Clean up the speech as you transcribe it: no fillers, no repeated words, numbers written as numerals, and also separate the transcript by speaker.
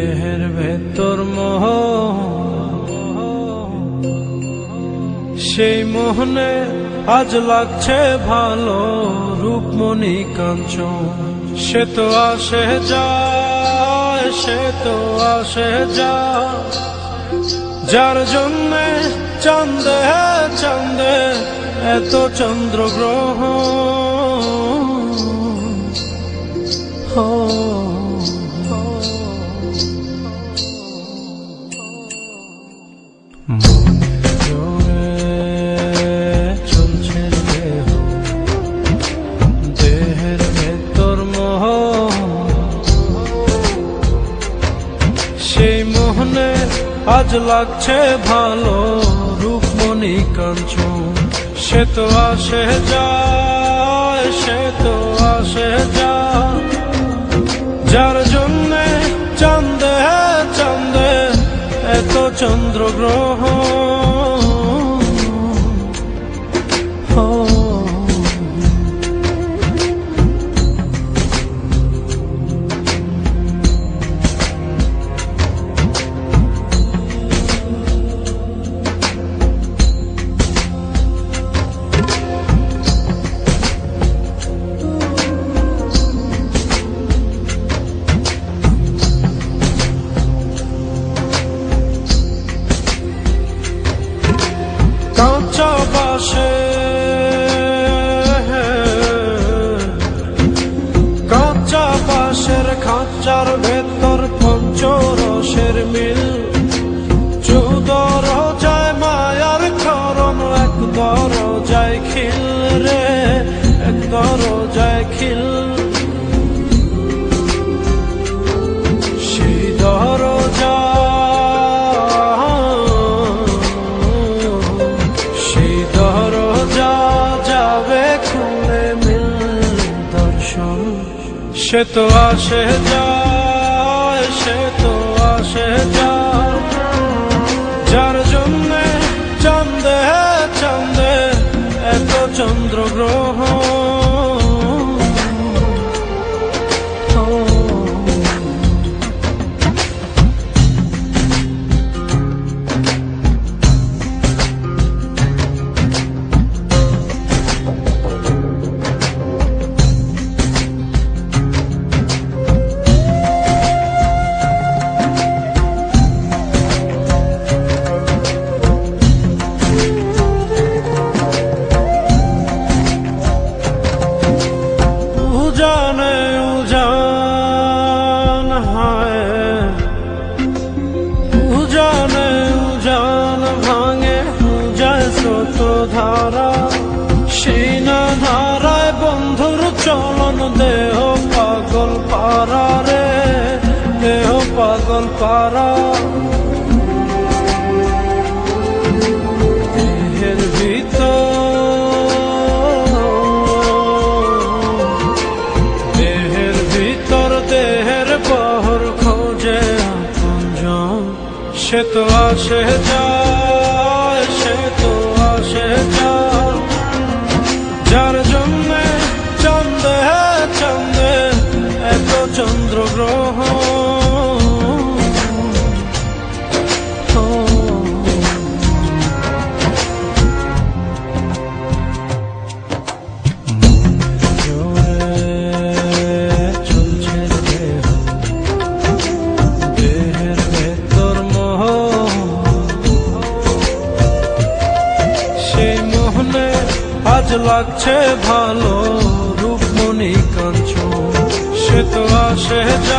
Speaker 1: দেহের ভেতর মোহ, সেই মোহনে আজ লাগছে ভালো রূপমণি কাঞ্চন। সে তো আসে যায়, সে তো আসে যায়, যার জন্যে চাঁদে চাঁদে এত চন্দ্রগ্রহ। চলছে দেহ, দেহের ভেতর মোহ, সেই মোহনে আজ লাগছে ভালো রূপমণি কাঞ্চন। সে তো আসে যায়, সে তো আসে যায়, যার জন্যে চাঁদে চাঁদে এত চন্দ্রগ্রহ। কাঁচা বাসে, কাঁচা বাসের খাঁচার ভেতর পঞ্চরসের মিল। চৌদর যায় মায়ার করণ, এক দরজায় খিল রে, এক দরজায় খিল। সেই দরজা, সেই দরজা যাবে খুলে মিল দর্শন। সে তো আসে যায়, সে তো আসে যায়, যার জন্যে চাঁদে চাঁদে এত চন্দ্রগ্রহ। উজানে উজান হায়, উজানে উজান ভাঙে যায় স্রোত ধারা। সেই না ধারায় বন্ধুর চলন, দেহ পাগল পারা রে, দেহ পাগল পারা। দেহের ভিতর, দেহের পহর খোঁজে আপনজন। সে তো আসে যায়, সে তো আসে যায়, যার জন্যে চাঁদে চাঁদে এত চন্দ্রগ্রহ। আজ লাগছে ভালো রূপমণি কাঞ্চন। সে তো আসে যায়।